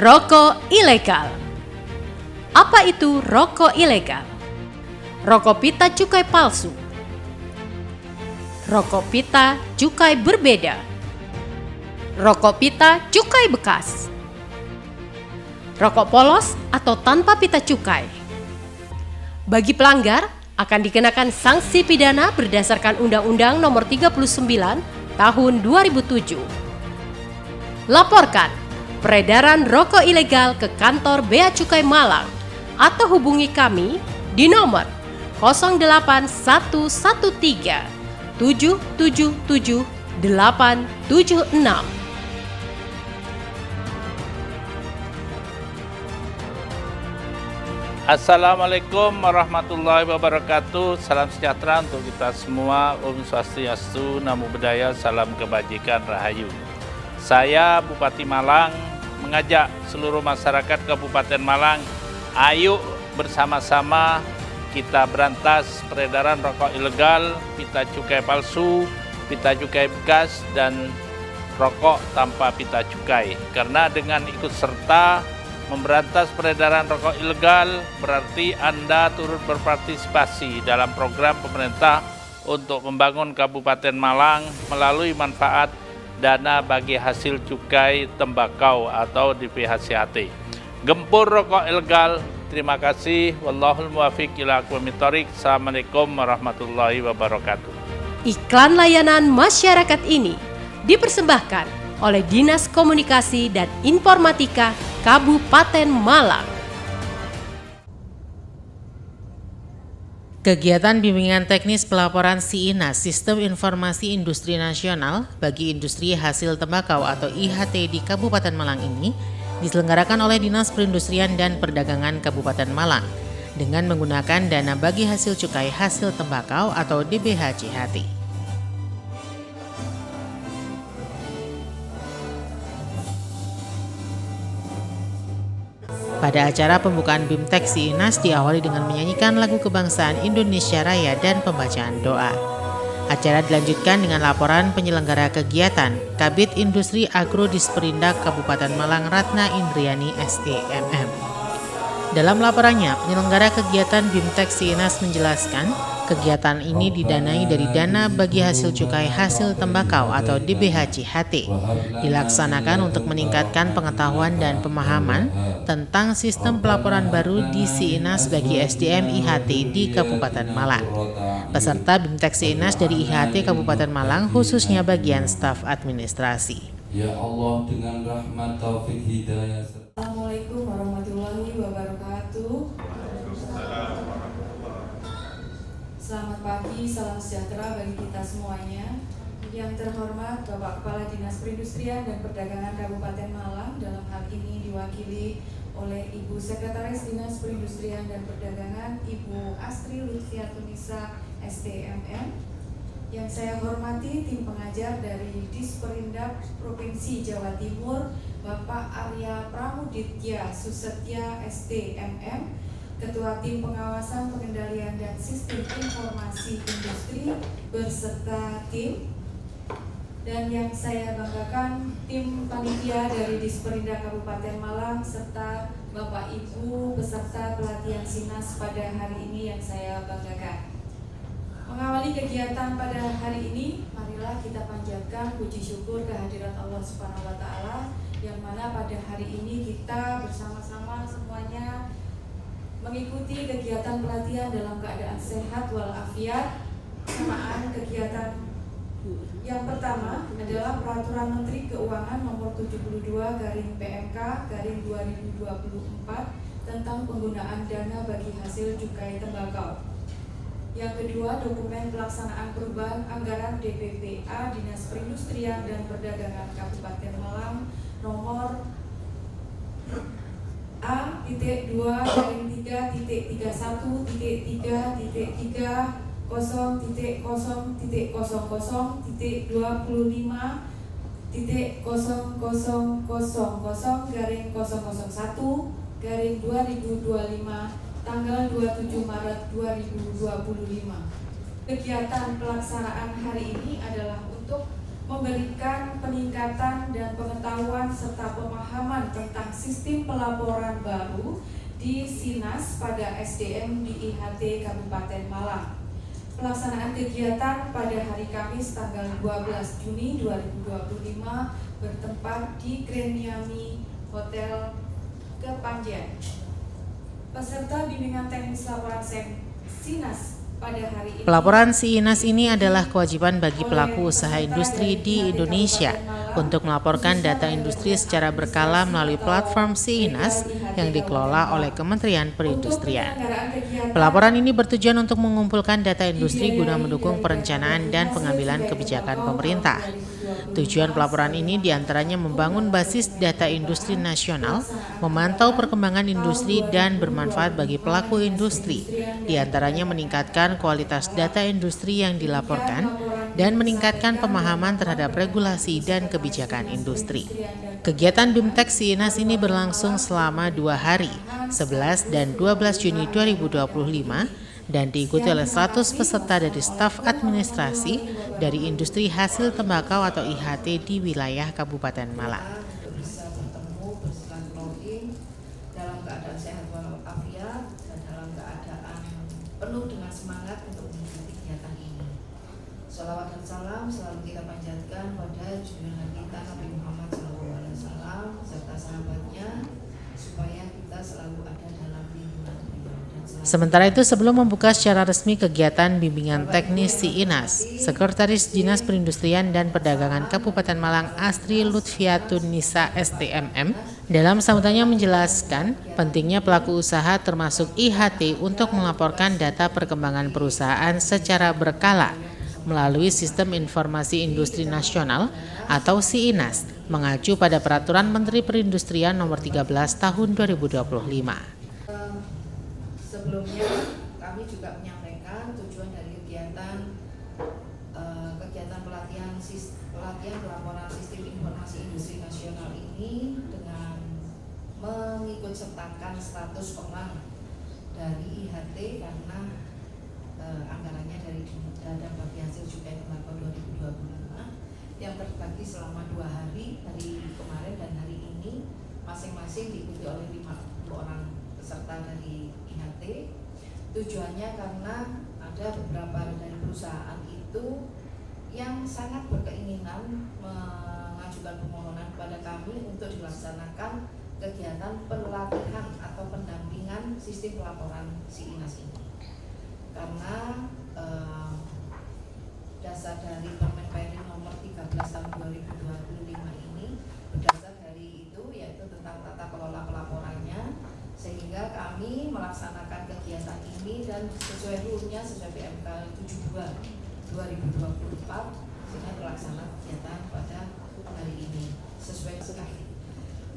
Rokok ilegal. Apa itu rokok ilegal? Rokok pita cukai palsu. Rokok pita cukai berbeda. Rokok pita cukai bekas. Rokok polos atau tanpa pita cukai. Bagi pelanggar akan dikenakan sanksi pidana berdasarkan Undang-Undang Nomor 39 Tahun 2007. Laporkan peredaran rokok ilegal ke kantor Bea Cukai Malang atau hubungi kami di nomor 08113 777 876. Assalamualaikum warahmatullahi wabarakatuh. Salam sejahtera untuk kita semua. Om Swastiastu, Namo Buddhaya, salam kebajikan, rahayu. Saya Bupati Malang mengajak seluruh masyarakat Kabupaten Malang, ayo bersama-sama kita berantas peredaran rokok ilegal, pita cukai palsu, pita cukai bekas, dan rokok tanpa pita cukai. Karena dengan ikut serta memberantas peredaran rokok ilegal berarti Anda turut berpartisipasi dalam program pemerintah untuk membangun Kabupaten Malang melalui manfaat dana bagi hasil cukai tembakau atau DPHCAT. Gempur rokok ilegal. Terima kasih. Wallahul muwaffiq ila aqwamit thoriq. Assalamualaikum warahmatullahi wabarakatuh. Iklan layanan masyarakat ini dipersembahkan oleh Dinas Komunikasi dan Informatika Kabupaten Malang. Kegiatan bimbingan teknis pelaporan SIINAS Sistem Informasi Industri Nasional bagi Industri Hasil Tembakau atau IHT di Kabupaten Malang ini diselenggarakan oleh Dinas Perindustrian dan Perdagangan Kabupaten Malang dengan menggunakan dana bagi hasil cukai hasil tembakau atau DBHCHT. Pada acara pembukaan BIMTEK SIINAS diawali dengan menyanyikan lagu kebangsaan Indonesia Raya dan pembacaan doa. Acara dilanjutkan dengan laporan penyelenggara kegiatan Kabid Industri Agro Disperindak Kabupaten Malang Ratna Indriani STMM. Dalam laporannya, penyelenggara kegiatan BIMTEK SIINAS menjelaskan kegiatan ini didanai dari dana bagi hasil cukai hasil tembakau atau DBHCHT, dilaksanakan untuk meningkatkan pengetahuan dan pemahaman tentang sistem pelaporan baru di SIINAS bagi SDM IHT di Kabupaten Malang. Peserta BIMTEK SIINAS dari IHT Kabupaten Malang khususnya bagian staf administrasi. Ya Allah, dengan rahmat taufik hidayah. Assalamualaikum warahmatullahi wabarakatuh. Selamat pagi, salam sejahtera bagi kita semuanya. Yang terhormat Bapak Kepala Dinas Perindustrian dan Perdagangan Kabupaten Malang, dalam hal ini diwakili oleh Ibu Sekretaris Dinas Perindustrian dan Perdagangan Ibu Astri Lutfiatunisa STMM. Yang saya hormati tim pengajar dari Disperindak Provinsi Jawa Timur, Bapak Arya Pramuditya Susetya STMM, Ketua Tim Pengawasan Pengendalian dan Sistem Informasi Industri beserta tim. Dan yang saya banggakan, tim panitia dari Disperindak Kabupaten Malang serta Bapak Ibu beserta pelatihan SINAS pada hari ini yang saya banggakan. Mengawali kegiatan pada hari ini, marilah kita panjatkan puji syukur kehadirat Allah Subhanahu wa Ta'ala, yang mana pada hari ini kita bersama-sama semuanya mengikuti kegiatan pelatihan dalam keadaan sehat walafiat. Samaan kegiatan yang pertama adalah Peraturan Menteri Keuangan Nomor 72/PMK/2024 tentang penggunaan dana bagi hasil cukai tembakau. Yang kedua, dokumen pelaksanaan perubahan anggaran DPPA Dinas Perindustrian dan Perdagangan Kabupaten Malang nomor A-3-30-30-000-001/2025 tanggal 27 Maret 2025. Kegiatan pelaksanaan hari ini adalah untuk memberikan peningkatan dan pengetahuan serta pemahaman tentang sistem pelaporan baru di SINAS pada SDM di IHT Kabupaten Malang. Pelaksanaan kegiatan pada hari Kamis tanggal 12 Juni 2025 bertempat di Grand Miami Hotel Kepanjen. Peserta bimbingan teknis laporan SINAS pada hari ini. Pelaporan SINAS ini adalah kewajiban bagi pelaku usaha industri di Indonesia untuk melaporkan data industri secara berkala melalui platform SINAS yang dikelola oleh Kementerian Perindustrian. Pelaporan ini bertujuan untuk mengumpulkan data industri guna mendukung perencanaan dan pengambilan kebijakan pemerintah. Tujuan pelaporan ini diantaranya membangun basis data industri nasional, memantau perkembangan industri dan bermanfaat bagi pelaku industri, diantaranya meningkatkan kualitas data industri yang dilaporkan dan meningkatkan pemahaman terhadap regulasi dan kebijakan industri. Kegiatan BIMTEK SINAS ini berlangsung selama 2 hari, 11 dan 12 Juni 2025, dan diikuti oleh 100 peserta dari staf administrasi dari industri hasil tembakau atau IHT di wilayah Kabupaten Malang. Bisa bertemu, bersilaturahim dalam keadaan sehat walafiat dan dalam keadaan penuh dengan semangat untuk mengikuti kegiatan ini. Shalawat dan salam selalu kita panjatkan pada junjungan kita Nabi Muhammad SAW serta sahabatnya supaya kita selalu ada dalam lindungan beliau. Sementara itu, sebelum membuka secara resmi kegiatan bimbingan teknis SINAS, Sekretaris Dinas Perindustrian dan Perdagangan Kabupaten Malang Astri Lutfiatun Nisa STMM dalam sambutannya menjelaskan pentingnya pelaku usaha termasuk IHT untuk melaporkan data perkembangan perusahaan secara berkala melalui Sistem Informasi Industri Nasional atau SINAS mengacu pada Peraturan Menteri Perindustrian Nomor 13 Tahun 2025. Sebelumnya kami juga menyampaikan tujuan dari kegiatan pelatihan pelaporan Sistem Informasi Industri Nasional ini dengan mengikut sertakan status orang dari IHT karena anggarannya dari dana bagi hasil cukai tembakau 2025 yang terbagi selama 2 hari kemarin dan hari ini masing-masing diikuti oleh 50 orang peserta dari IHT. Tujuannya karena ada beberapa dari perusahaan itu yang sangat berkeinginan mengajukan permohonan kepada kami untuk dilaksanakan kegiatan pelatihan atau pendampingan sistem pelaporan SINAS ini. Karena dasar dari Permen PRI nomor 13 tahun 2025 ini berdasar dari itu yaitu tentang tata kelola pelaporannya, sehingga kami melaksanakan kegiatan ini dan sesuai rule-nya sesuai PMK 72 2024 sehingga terlaksana kegiatan pada hari ini sesuai sekali.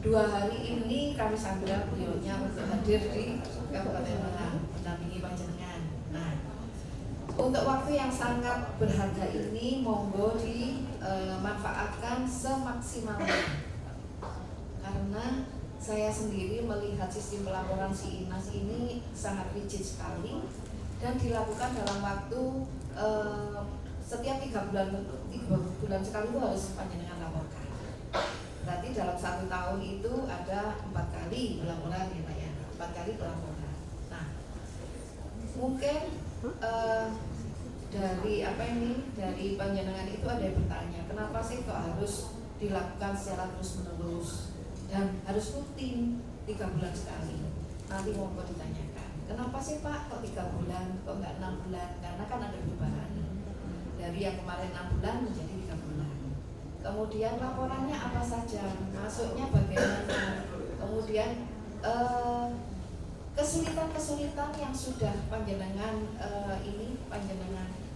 2 hari ini kami sambil beliaunya untuk hadir di Kabupaten Malang mendampingi panjenengan. Nah, untuk waktu yang sangat berharga ini monggo dimanfaatkan semaksimalnya karena saya sendiri melihat sistem pelaporan SINAS ini sangat rigid sekali dan dilakukan dalam waktu setiap 3 bulan sekali itu harus panjenengan laporkan. Berarti dalam 1 tahun itu ada 4 kali pelaporan ya Pak ya, 4 kali pelaporan. Nah, mungkin dari panjenengan itu ada yang bertanya, kenapa sih kok harus dilakukan secara terus-menerus dan harus rutin 3 bulan sekali? Nanti monggo ditanyakan, kenapa sih Pak kok 3 bulan, kok enggak 6 bulan? Karena kan ada perubahan dari yang kemarin 6 bulan menjadi 3 bulan. Kemudian laporannya apa saja, masuknya bagaimana, kemudian kesulitan-kesulitan yang sudah panjenengan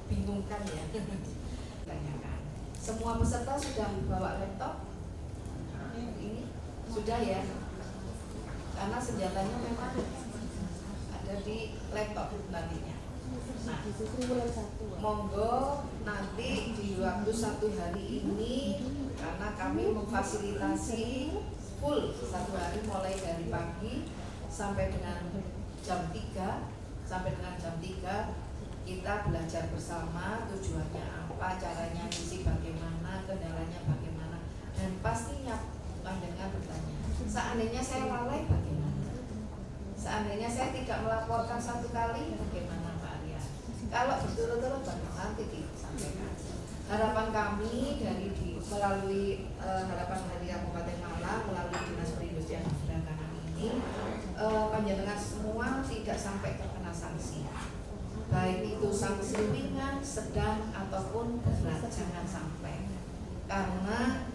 bingungkan ya. Tanyakan. Semua peserta sudah bawa laptop? Ini sudah ya, karena senjatanya memang ada di laptop nantinya. Nah, monggo nanti di waktu 1 hari ini karena kami memfasilitasi full 1 hari mulai dari pagi sampai dengan jam 3 kita belajar bersama tujuannya apa, caranya ngisi bagaimana, kendalanya bagaimana, dan pastinya panjenengan bertanya, seandainya saya lalai bagaimana? Seandainya saya tidak melaporkan 1 kali bagaimana Pak Arya? Kalau berturut-turut nanti disampaikan. Harapan kami melalui harapan dari Kabupaten Malang melalui Dinas Perindustrian dan Perdagangan ini, panjenengan semua tidak sampai terkena sanksi. Baik itu sanksi ringan, sedang ataupun berat, jangan sampai. Karena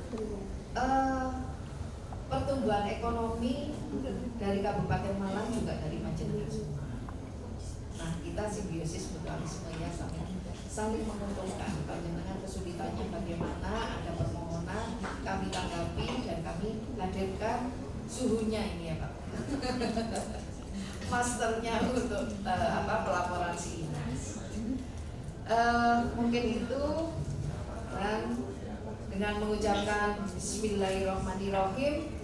pertumbuhan ekonomi dari Kabupaten Malang juga dari panjenengan semua. Nah, kita simbiosis mutualisme ya, saling menguntungkan. Panjenengan kesulitannya bagaimana, ada permohonan, kami tanggapi dan kami hadirkan suhunya ini ya Pak. Masternya untuk pelaporan si Inas. Mungkin itu, dan dengan mengucapkan Bismillahirrahmanirrahim,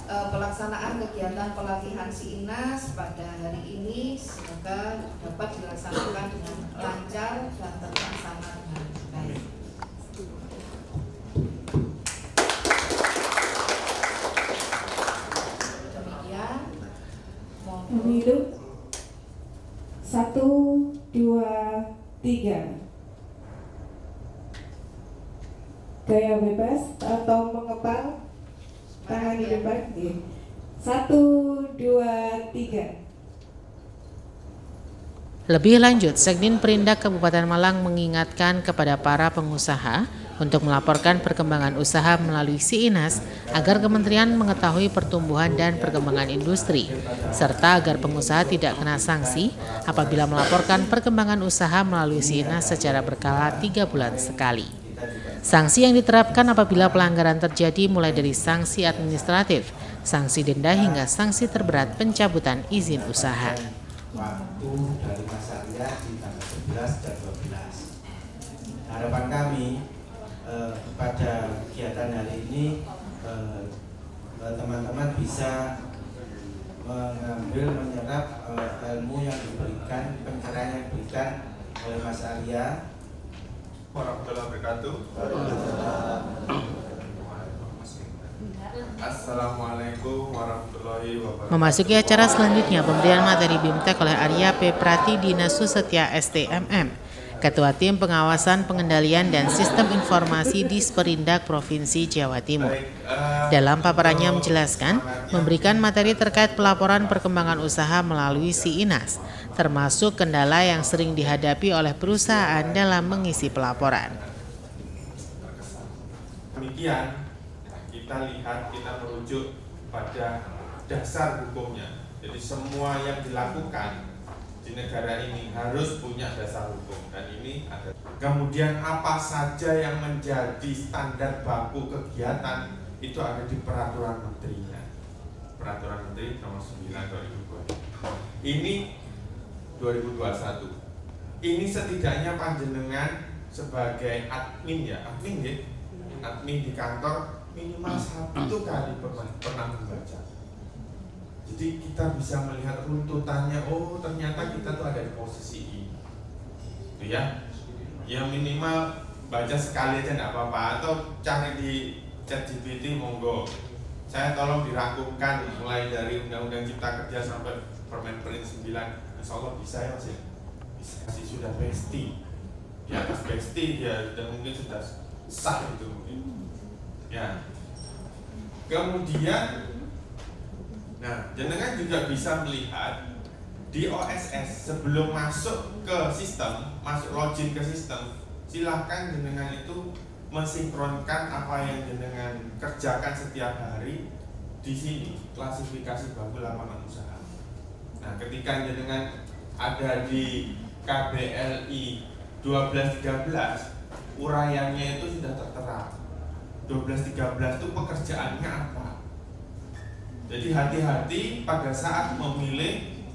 pelaksanaan kegiatan pelatihan si Inas pada hari ini semoga dapat dilaksanakan dengan lancar dan terlaksana dengan baik. Demikian. Pemilu 1, 2, 3. Gaya bebas atau mengepal, tangan di depan. 1, 2, 3. Lebih lanjut, Sekdin Perindak Kabupaten Malang mengingatkan kepada para pengusaha untuk melaporkan perkembangan usaha melalui Si Inas agar kementerian mengetahui pertumbuhan dan perkembangan industri, serta agar pengusaha tidak kena sanksi apabila melaporkan perkembangan usaha melalui Si Inas secara berkala 3 bulan sekali. Sanksi yang diterapkan apabila pelanggaran terjadi mulai dari sanksi administratif, sanksi denda hingga sanksi terberat pencabutan izin usaha. Waktu dari Mas Arya di tanggal 11 dan 12. Harapan kami pada kegiatan hari ini teman-teman bisa menyerap ilmu yang diberikan, pencerahan yang diberikan oleh Mas Arya. Warahmatullahi wabarakatuh. Assalamualaikum warahmatullahi wabarakatuh. Memasuki acara selanjutnya, pemberian materi BIMTEK oleh Arya P. Prati Dinas Susetya STMM, Ketua Tim Pengawasan Pengendalian dan Sistem Informasi Disperindak Provinsi Jawa Timur. Dalam paparannya menjelaskan, memberikan materi terkait pelaporan perkembangan usaha melalui Si Inas, termasuk kendala yang sering dihadapi oleh perusahaan dalam mengisi pelaporan. Demikian, kita merujuk pada dasar hukumnya. Jadi semua yang dilakukan di negara ini harus punya dasar hukum, dan ini ada. Kemudian apa saja yang menjadi standar baku kegiatan itu ada di peraturan menterinya. Peraturan Menteri nomor 9 2020. Ini 2021. Ini setidaknya panjenengan sebagai admin admin di kantor minimal 1 kali pernah membaca. Jadi kita bisa melihat runtutannya, oh ternyata kita tuh ada di posisi ini, itu ya. Yang minimal baca sekali aja enggak apa-apa, atau cari di ChatGPT monggo. Saya tolong dirangkumkan mulai dari Undang-Undang Cipta Kerja sampai Permen 9, insya Allah bisa ya Mas ya. Bisa, sudah pasti. Di atas pasti dia sudah mungkin sudah sah itu mungkin. Ya. Kemudian, nah, jenengan juga bisa melihat di OSS sebelum masuk ke sistem, masuk login ke sistem, silahkan jenengan itu mensinkronkan apa yang jenengan kerjakan setiap hari di sini, klasifikasi baku lapangan usaha. Nah, ketika jenengan ada di KBLI 1213, uraiannya itu sudah tertera. 1213 itu pekerjaannya apa? Jadi hati-hati pada saat memilih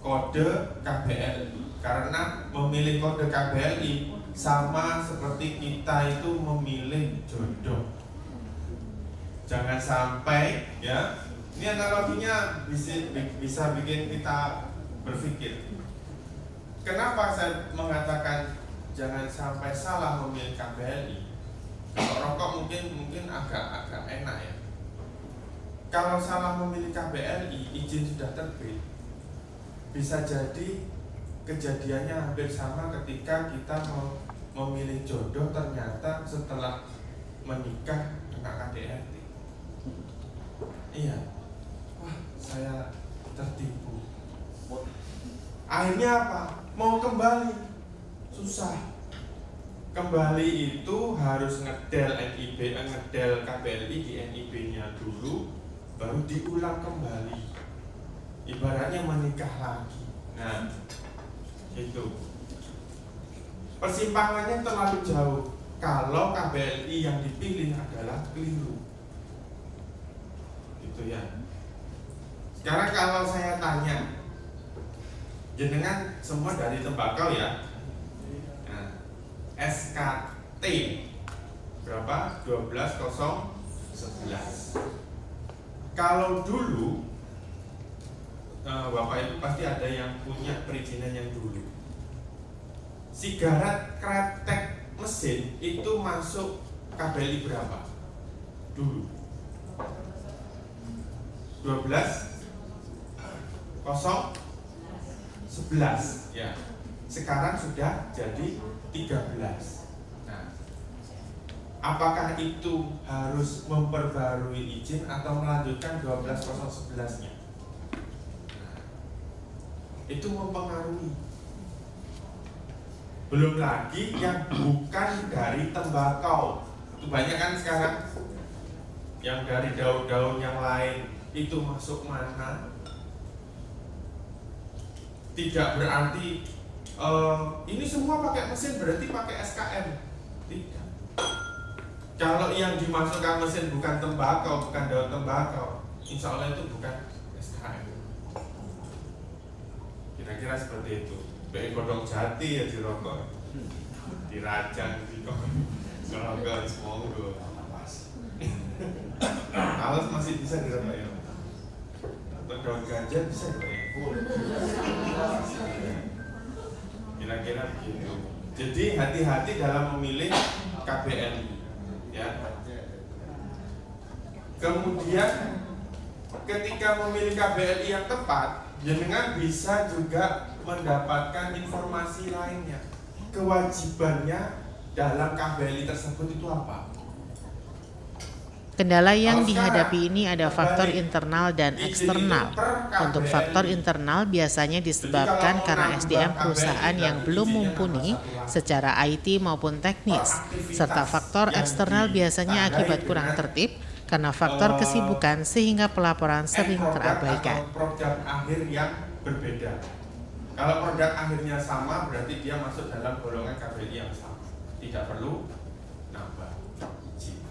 kode KBLI, karena memilih kode KBLI sama seperti kita itu memilih jodoh. Jangan sampai ya, ini analoginya bisa bikin kita berpikir. kenapa saya mengatakan jangan sampai salah memilih KBLI? Kalau rokok mungkin agak enak ya. Kalau salah memilih KBLI, izin sudah terbit, bisa jadi kejadiannya hampir sama ketika kita mau memilih jodoh, ternyata setelah menikah kena KDRT. Iya, wah saya tertipu. Akhirnya apa? Mau kembali susah. Kembali itu harus ngedel KBLI di NIB-nya dulu, baru diulang kembali. Ibaratnya menikah lagi. Nah, itu persimpangannya terlalu jauh kalau KBLI yang dipilih adalah keliru. Gitu ya. Sekarang kalau saya tanya, jenengan semua dari tembakau ya. Nah, SKT berapa? 12.011. Kalau dulu Bapak Ibu pasti ada yang punya perizinan yang dulu. Sigaret kretek mesin itu masuk KBLI berapa? Dulu 12.011 ya. Sekarang sudah jadi 13. Nah, apakah itu harus memperbarui izin atau melanjutkan 12.011-nya? Nah, itu mempengaruhi. Belum lagi yang bukan dari tembakau. Itu banyak kan sekarang yang dari daun-daun yang lain itu masuk mana? Tidak berarti ini semua pakai mesin berarti pakai SKM. Tidak. Kalau yang dimasukkan mesin bukan tembakau, bukan daun tembakau, insya Allah itu bukan SKM. Kira-kira seperti itu. Baik godong jati ya dirokok, dirajang di kerongga semonggo. Alas masih bisa dirokok ya. Atau daun ganja bisa dirokok. Kira-kira begitu. Jadi hati-hati dalam memilih KBLI ya. Kemudian ketika memilih KBLI yang tepat, jenengan bisa juga mendapatkan informasi lainnya. Kewajibannya dalam KBLI tersebut itu apa? Kendala yang dihadapi ini ada faktor internal dan eksternal. Untuk faktor internal biasanya disebabkan karena SDM perusahaan yang belum mumpuni secara IT maupun teknis, serta faktor eksternal biasanya akibat kurang tertib karena faktor kesibukan sehingga pelaporan sering terabaikan. Produk akhir yang berbeda. Kalau produk akhirnya sama berarti dia masuk dalam golongan KBLI yang sama. Tidak perlu nambah izin.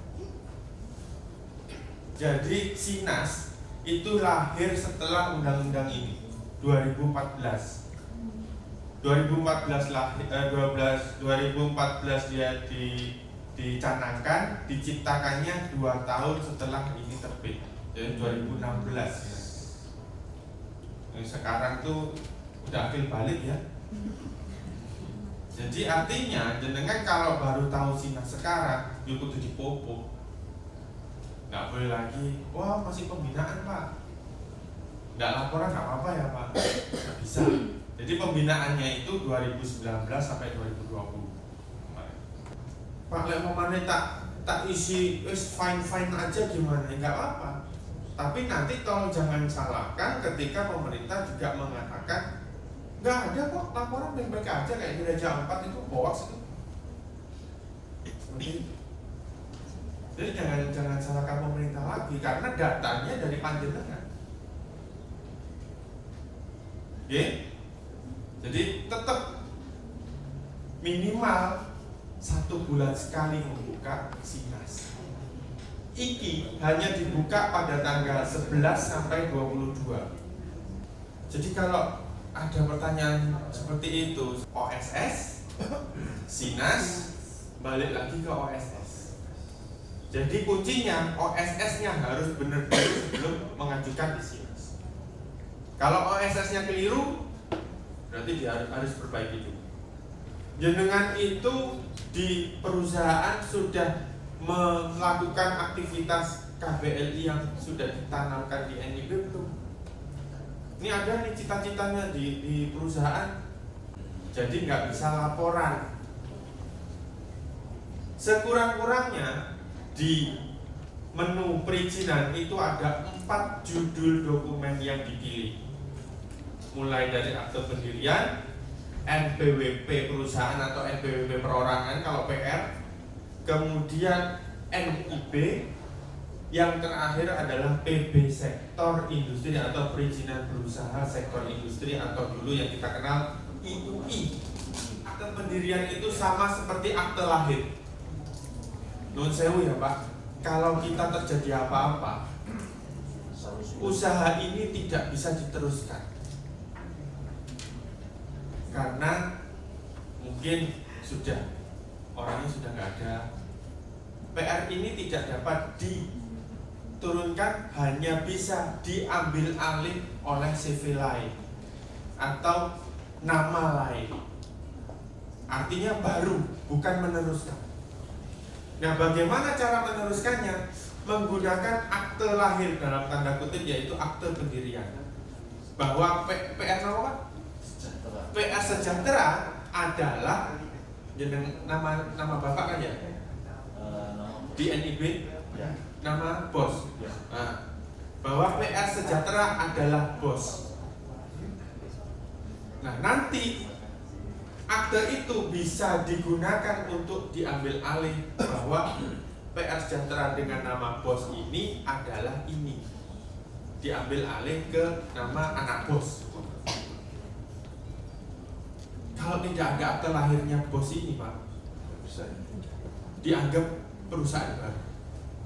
Jadi SINAS itu lahir setelah undang-undang ini 2014. 2014 dia dicanangkan, diciptakannya 2 tahun setelah ini terbit, jadi 2016 ya. Sekarang tuh udah akil balik ya. Jadi artinya jenengan kalau baru tahu SINAS sekarang, yuk kudu dipopo. Nggak boleh lagi, wah masih pembinaan Pak, nggak laporan nggak apa-apa ya Pak, nggak bisa. Jadi pembinaannya itu 2019 sampai 2020. Pak lek mamane tak isi fine aja gimana? Nggak apa-apa. Tapi nanti tolong jangan salahkan ketika pemerintah juga mengatakan nggak ada kok laporan baik-baik aja kayak di Raja 4 itu hoax itu. Seperti itu. Jadi jangan salahkan pemerintah lagi karena datanya dari panjenengan. Oke? Jadi tetap minimal 1 bulan sekali membuka SINAS. Iki hanya dibuka pada tanggal 11 sampai 22. Jadi kalau ada pertanyaan seperti itu, OSS, SINAS, balik lagi ke OSS. Jadi kuncinya OSS-nya harus benar-benar sebelum mengajukan di SINAS. Kalau OSS-nya keliru, berarti dia harus perbaiki dulu. Jenengan itu di perusahaan sudah melakukan aktivitas KBLI yang sudah ditanamkan di NIB belum? Ini ada nih cita-citanya di perusahaan, jadi nggak bisa laporan. Sekurang-kurangnya di menu perizinan itu ada 4 judul dokumen yang dipilih, mulai dari akte pendirian, NPWP perusahaan atau NPWP perorangan kalau PR, kemudian NIB, yang terakhir adalah PB sektor industri atau perizinan berusaha sektor industri atau dulu yang kita kenal IUI. Akte pendirian itu sama seperti akte lahir. Nun sewu ya Pak, kalau kita terjadi apa-apa, usaha ini tidak bisa diteruskan karena mungkin orangnya sudah nggak ada. PR ini tidak dapat diturunkan, hanya bisa diambil alih oleh CV lain atau nama lain. Artinya baru, bukan meneruskan. Nah, bagaimana cara meneruskannya? Menggunakan akte lahir dalam tanda kutip, yaitu akte pendirian. Bahwa PR apa? PR Sejahtera adalah nama bapak kan ya? Di NIB nama bos. Nah, bahwa PR Sejahtera adalah bos. Nah, nanti akte itu bisa digunakan untuk diambil alih bahwa PR Sejahtera dengan nama bos ini adalah ini, diambil alih ke nama anak bos. Kalau tidak ada akte lahirnya bos ini Pak, dianggap perusahaan baru.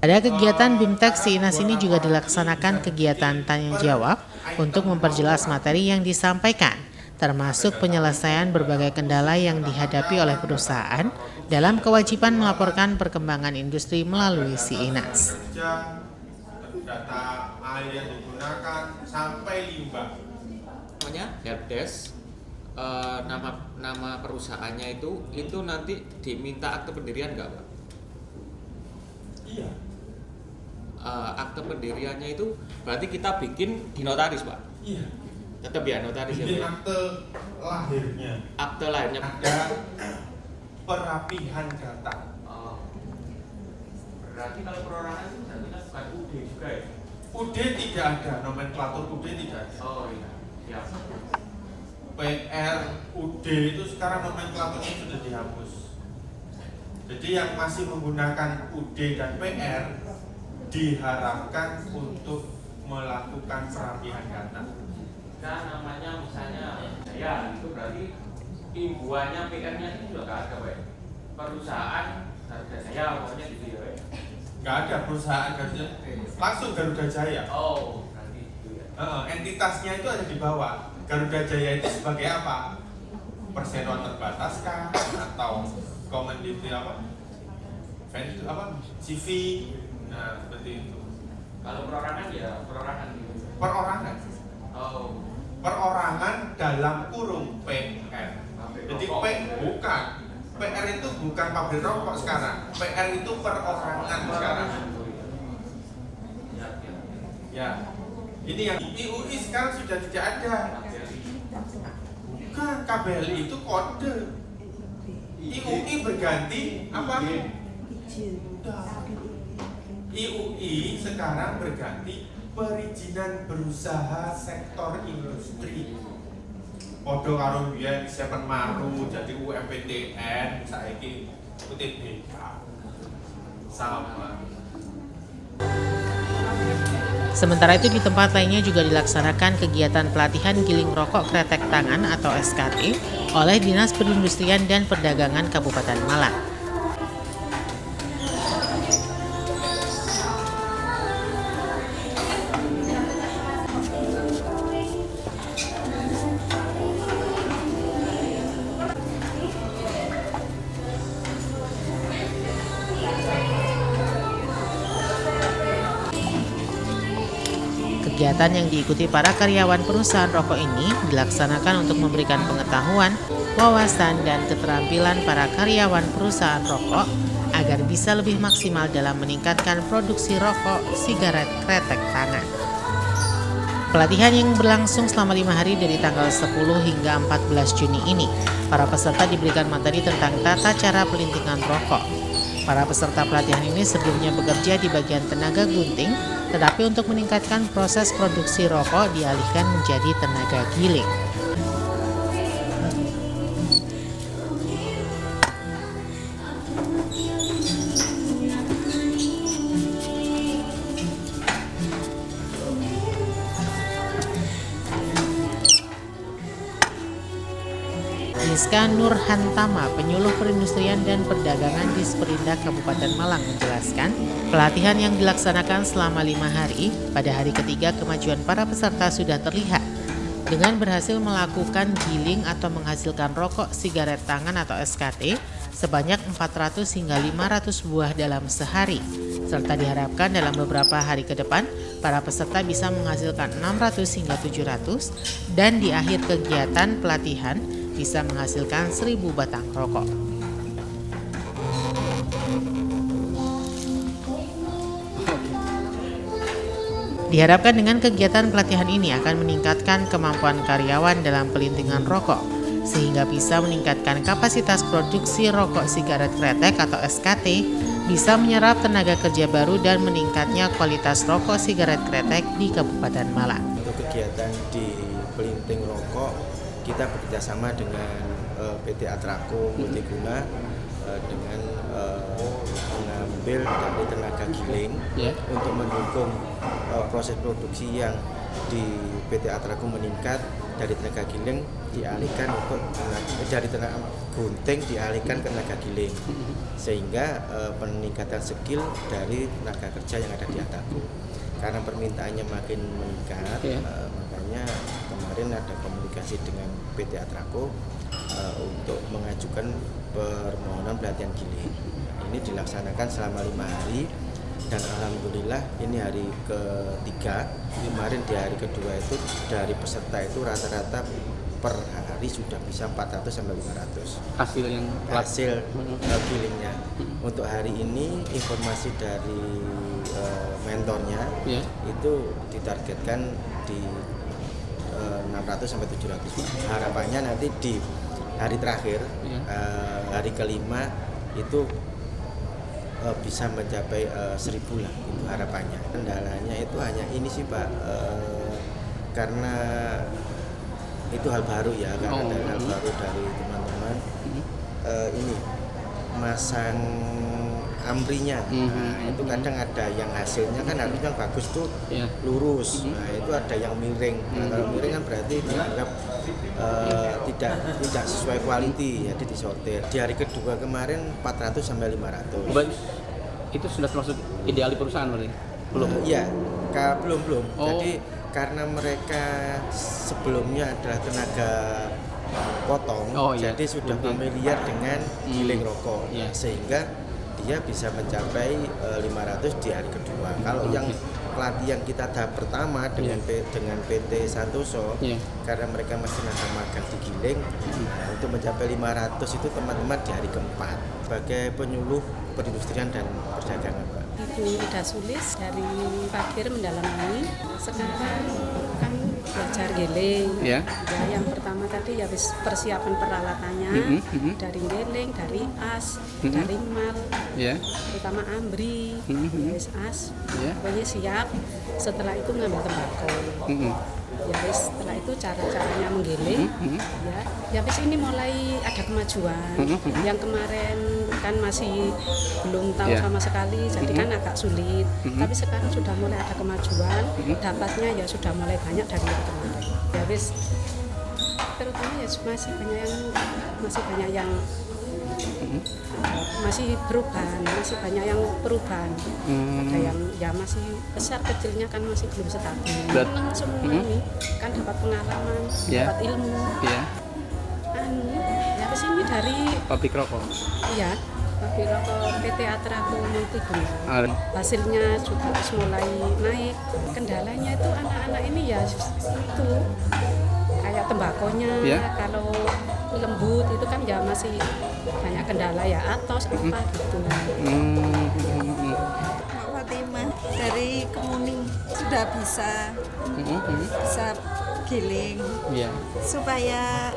Pada kegiatan BIMTEK Inas ini juga dilaksanakan kegiatan tanya jawab untuk memperjelas materi yang disampaikan, termasuk penyelesaian berbagai kendala yang dihadapi oleh perusahaan dalam kewajiban melaporkan perkembangan industri melalui Inas. Data air yang digunakan sampai limbah. Namanya helpdesk, nama perusahaannya itu nanti diminta akte pendirian nggak Pak? Iya. Akte pendiriannya itu berarti kita bikin di notaris Pak? Iya. Tetap ya notaris ya. Bikin akte lahirnya. Akte lahirnya ada perapihan data. Berarti kalau perorangan itu berarti bukan UD juga ya? UD tidak ada, nomenklatur UD tidak ada. Oh iya, siap. PR, UD itu sekarang nomenklaturnya sudah dihapus. Jadi yang masih menggunakan UD dan PR diharapkan untuk melakukan perapihan data. Kan namanya misalnya Jaya, itu berarti imbuannya PR-nya itu juga nggak ada Pak? Perusahaan Garuda Jaya pokoknya gitu ya Pak? Nggak ada perusahaan Garuda, langsung Garuda Jaya. Oh, berarti gitu ya. Entitasnya itu ada di bawah. Garuda Jaya itu sebagai apa? Perseroan terbatas kah? Atau komoditi apa? Venue apa? CV. Nah, seperti itu. Kalau perorangan ya perorangan gitu. Perorangan. Oh. Perorangan dalam kurung PR. Jadi bukan. PR itu bukan pabrik rokok sekarang. PR itu perorangan sekarang. Ya. Ini yang IUI sekarang sudah tidak ada. Bukan, KBLI itu kode. IUI berganti apa? IUI sekarang berganti perizinan berusaha sektor industri. Podo karo biyen Seven Maru jadi UMPTN saiki UTBK. Sama. Sementara itu di tempat lainnya juga dilaksanakan kegiatan pelatihan giling rokok kretek tangan atau SKT oleh Dinas Perindustrian dan Perdagangan Kabupaten Malang. Kegiatan yang diikuti para karyawan perusahaan rokok ini dilaksanakan untuk memberikan pengetahuan, wawasan, dan keterampilan para karyawan perusahaan rokok agar bisa lebih maksimal dalam meningkatkan produksi rokok sigaret kretek tangan. Pelatihan yang berlangsung selama 5 hari dari tanggal 10 hingga 14 Juni ini, para peserta diberikan materi tentang tata cara pelintingan rokok. Para peserta pelatihan ini sebelumnya bekerja di bagian tenaga gunting, tetapi untuk meningkatkan proses produksi rokok dialihkan menjadi tenaga giling. Rizka Nurhantama, penyuluh perindustrian dan perdagangan di Sperindak Kabupaten Malang menjelaskan, pelatihan yang dilaksanakan selama 5 hari, pada hari ketiga kemajuan para peserta sudah terlihat dengan berhasil melakukan giling atau menghasilkan rokok sigaret tangan atau SKT sebanyak 400 hingga 500 buah dalam sehari, serta diharapkan dalam beberapa hari ke depan para peserta bisa menghasilkan 600 hingga 700 dan di akhir kegiatan pelatihan bisa menghasilkan 1000 batang rokok. Diharapkan dengan kegiatan pelatihan ini akan meningkatkan kemampuan karyawan dalam pelintingan rokok, sehingga bisa meningkatkan kapasitas produksi rokok sigaret kretek atau SKT, bisa menyerap tenaga kerja baru dan meningkatnya kualitas rokok sigaret kretek di Kabupaten Malang. Untuk kegiatan di pelinting rokok, kita bekerjasama dengan PT Atraco Multiguna dengan mengambil dari tenaga giling untuk mendukung proses produksi yang di PT Atraco meningkat dari tenaga giling dialihkan dari tenaga gunting dialihkan ke tenaga giling, sehingga peningkatan skill dari tenaga kerja yang ada di Atraco karena permintaannya makin meningkat. Makanya kemarin ada komunikasi dengan PT Atraco untuk mengajukan permohonan pelatihan giling. Ini dilaksanakan selama 5 hari dan alhamdulillah ini hari ketiga. Kemarin di hari kedua itu dari peserta itu rata-rata per hari sudah bisa 400 sampai 500 hasil gilingnya. Untuk hari ini informasi dari mentornya itu ditargetkan di 600 sampai 700. Harapannya nanti di hari terakhir, hari kelima itu bisa mencapai 1000 lah, itu harapannya. Kendalanya itu hanya ini sih Pak, karena itu hal baru ya, karena ada hal baru dari teman-teman. Ini masang amrinya, itu kadang ada yang hasilnya kan harusnya bagus tuh lurus, nah itu ada yang miring. Kalau miring kan berarti dianggap tidak sesuai quality, jadi disortir. Di hari kedua kemarin 400 sampai 500. Itu sudah termasuk ideal di perusahaan berarti? Belum? Iya, belum. Jadi karena mereka sebelumnya adalah tenaga potong, jadi sudah familiar dengan giling rokok, sehingga dia bisa mencapai 500 di hari kedua. Kalau yang pelatihan kita tahap pertama dengan PT Santoso, karena mereka masih magang di giling, untuk mencapai 500 itu teman-teman di hari keempat. Sebagai penyuluh perindustrian dan perdagangan, Pak. Ibu Ida Sulis dari Fakir Mendalami. Sekarang kan belajar giling. Yang pertama tadi ya persiapan peralatannya, dari giling, dari as, dari mal, terutama ambri, as, pokoknya siap. Setelah itu ngambil tembakau. Setelah itu cara-caranya menggiling, habis ini mulai ada kemajuan. Yang kemarin kan masih belum tahu sama sekali, jadi kan agak sulit. Tapi sekarang sudah mulai ada kemajuan, dapatnya ya sudah mulai banyak dari yang kemarin. Terutama ya masih banyak yang masih banyak yang perubahan. Ada yang ya masih besar kecilnya kan masih belum stabil. Senang semua ini kan dapat pengalaman, dapat ilmu. Kesini dari pabrik rokok. Iya, pabrik rokok PT Atraco Multiguna. Hasilnya sudah mulai naik. Kendalanya itu anak-anak ini ya itu kayak tembakonya, kalau lembut itu kan ya masih banyak kendala ya, atos apa gitu. Fatimah dari Kemuning sudah bisa giling supaya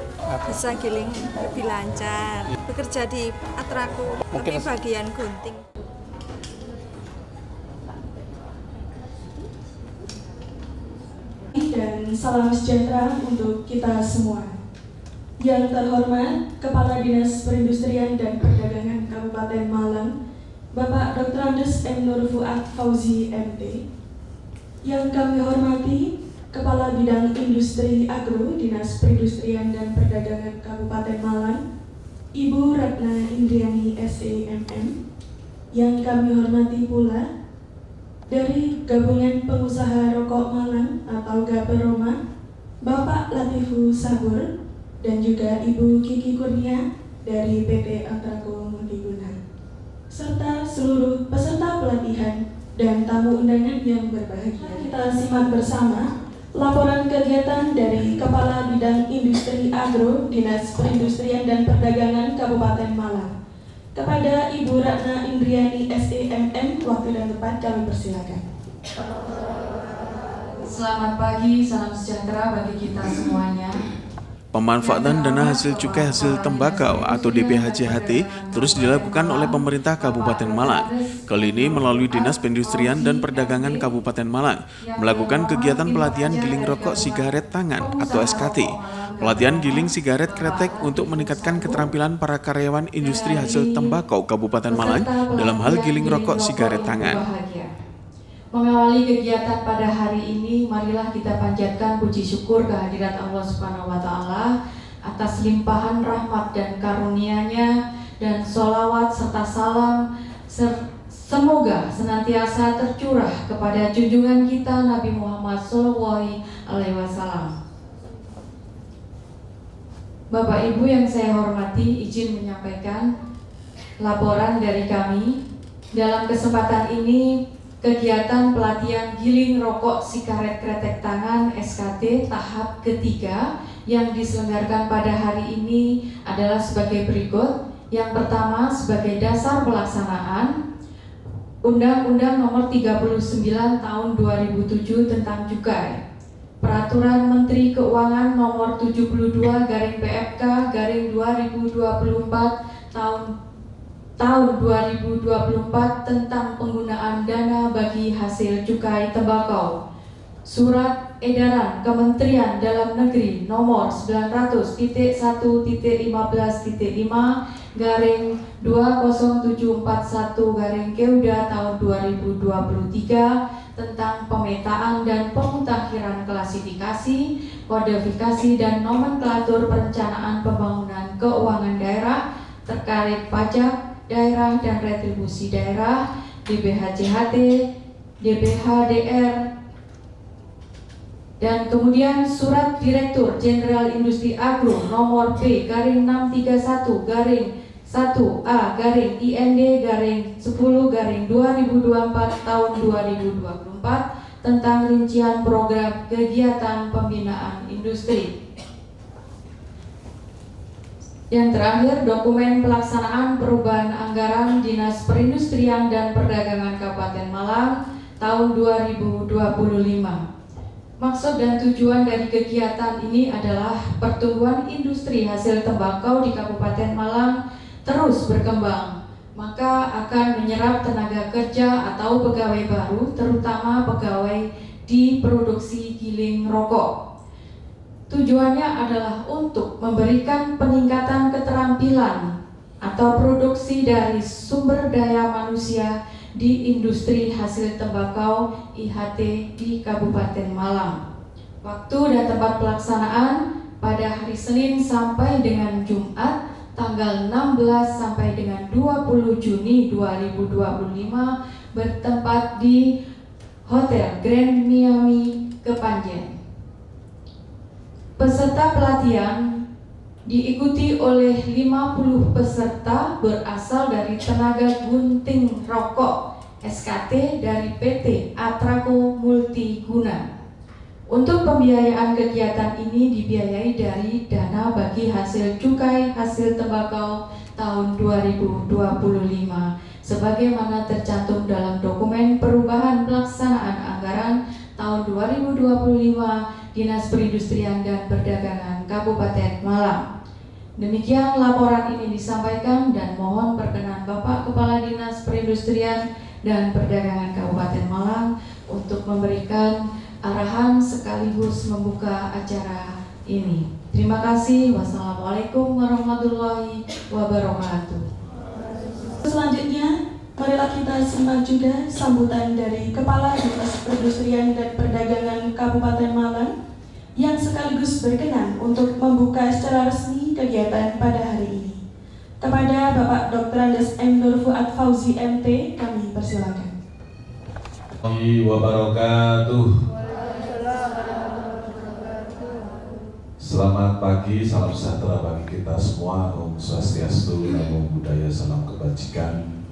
bisa giling lebih lancar. Bekerja di Atraco tapi bagian gunting. Dan salam sejahtera untuk kita semua. Yang terhormat Kepala Dinas Perindustrian dan Perdagangan Kabupaten Malang, Bapak Dr. Andes M. Nur Fuad Fauzi MT. Yang kami hormati Kepala Bidang Industri Agro Dinas Perindustrian dan Perdagangan Kabupaten Malang, Ibu Ratna Indriani SEMM. Yang kami hormati pula dari Gabungan Pengusaha Rokok Malang atau Gaperoma, Bapak Latifu Sabur dan juga Ibu Kiki Kurnia dari PT Atraco Multiguna, serta seluruh peserta pelatihan dan tamu undangan yang berbahagia. Kita simak bersama laporan kegiatan dari Kepala Bidang Industri Agro Dinas Perindustrian dan Perdagangan Kabupaten Malang. Kepada Ibu Ratna Indriani SEMM, waktu dan tempat kami persilakan. Selamat pagi, salam sejahtera bagi kita semuanya. Pemanfaatan dana hasil cukai hasil tembakau atau DPHJHT terus dilakukan oleh pemerintah Kabupaten Malang. Kali ini melalui Dinas Perindustrian dan Perdagangan Kabupaten Malang melakukan kegiatan pelatihan giling rokok sigaret tangan atau SKT. Pelatihan giling sigaret kretek untuk meningkatkan keterampilan para karyawan industri hasil tembakau Kabupaten Malang dalam hal giling rokok sigaret tangan. Mengawali kegiatan pada hari ini, marilah kita panjatkan puji syukur kehadirat Allah Subhanahu wa Ta'ala atas limpahan rahmat dan karunia-Nya, dan sholawat serta salam semoga senantiasa tercurah kepada junjungan kita Nabi Muhammad SAW. Bapak Ibu yang saya hormati, izin menyampaikan laporan dari kami. Dalam kesempatan ini, kegiatan pelatihan giling rokok sigaret kretek tangan SKT tahap ketiga yang diselenggarakan pada hari ini adalah sebagai berikut. Yang pertama, sebagai dasar pelaksanaan Undang-Undang Nomor 39 Tahun 2007 tentang Cukai, Peraturan Menteri Keuangan Nomor 72/PFK/2024 tahun 2024 tentang penggunaan dana bagi hasil cukai tembakau. Surat Edaran Kementerian Dalam Negeri Nomor 900.1.15-2071-Keuda tahun 2023 tentang pemetaan dan pemutakhiran klasifikasi, kodifikasi dan nomenklatur perencanaan pembangunan keuangan daerah terkait pajak daerah dan retribusi daerah, DPHJHT, DPHDR, dan kemudian Surat Direktur Jenderal Industri Agro Nomor P/1A/1A/IND/10/2024 tahun 2024 tentang rincian program kegiatan pembinaan industri. Yang terakhir, dokumen pelaksanaan perubahan anggaran Dinas Perindustrian dan Perdagangan Kabupaten Malang tahun 2025. Maksud dan tujuan dari kegiatan ini adalah pertumbuhan industri hasil tembakau di Kabupaten Malang terus berkembang, maka akan menyerap tenaga kerja atau pegawai baru, terutama pegawai di produksi giling rokok. Tujuannya adalah untuk memberikan peningkatan keterampilan atau produksi dari sumber daya manusia di industri hasil tembakau IHT di Kabupaten Malang. Waktu dan tempat pelaksanaan pada hari Senin sampai dengan Jumat tanggal 16 sampai dengan 20 Juni 2025 bertempat di Hotel Grand Miami Kepanjen. Peserta pelatihan diikuti oleh 50 peserta berasal dari tenaga gunting rokok SKT dari PT Atraco Multiguna. Untuk pembiayaan kegiatan ini dibiayai dari dana bagi hasil cukai hasil tembakau tahun 2025 sebagaimana tercantum dalam dokumen perubahan pelaksanaan anggaran tahun 2025 Dinas Perindustrian dan Perdagangan Kabupaten Malang. Demikian laporan ini disampaikan dan mohon perkenan Bapak Kepala Dinas Perindustrian dan Perdagangan Kabupaten Malang untuk memberikan arahan sekaligus membuka acara ini. Terima kasih. Wassalamualaikum warahmatullahi wabarakatuh. Selanjutnya, marilah kita simak juga sambutan dari Kepala Dinas Perindustrian dan Perdagangan Kabupaten Malang yang sekaligus berkenan untuk membuka secara resmi kegiatan pada hari ini. Kepada Bapak Dr. Andes M. Nur Fuad Fauzi MT, kami persilakan. Wabarakatuh. Selamat pagi, salam sejahtera bagi kita semua. Om Swastiastu, Namo Buddhaya, salam kebajikan.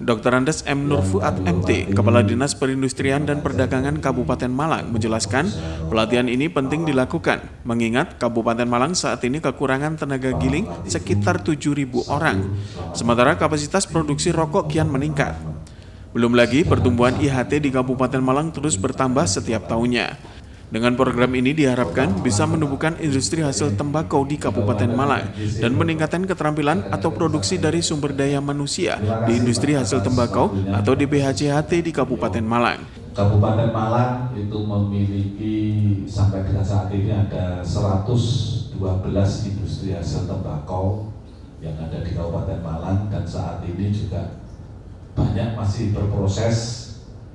Dr. Andes M. Nur Fuad MT, Kepala Dinas Perindustrian dan Perdagangan Kabupaten Malang menjelaskan pelatihan ini penting dilakukan mengingat Kabupaten Malang saat ini kekurangan tenaga giling sekitar 7.000 orang, sementara kapasitas produksi rokok kian meningkat. Belum lagi pertumbuhan IHT di Kabupaten Malang terus bertambah setiap tahunnya. Dengan program ini diharapkan bisa menumbuhkan industri hasil tembakau di Kabupaten Malang dan meningkatkan keterampilan atau produksi dari sumber daya manusia di industri hasil tembakau atau DPHCHT di Kabupaten Malang. Kabupaten Malang itu memiliki sampai dengan saat ini ada 112 industri hasil tembakau yang ada di Kabupaten Malang, dan saat ini juga banyak masih berproses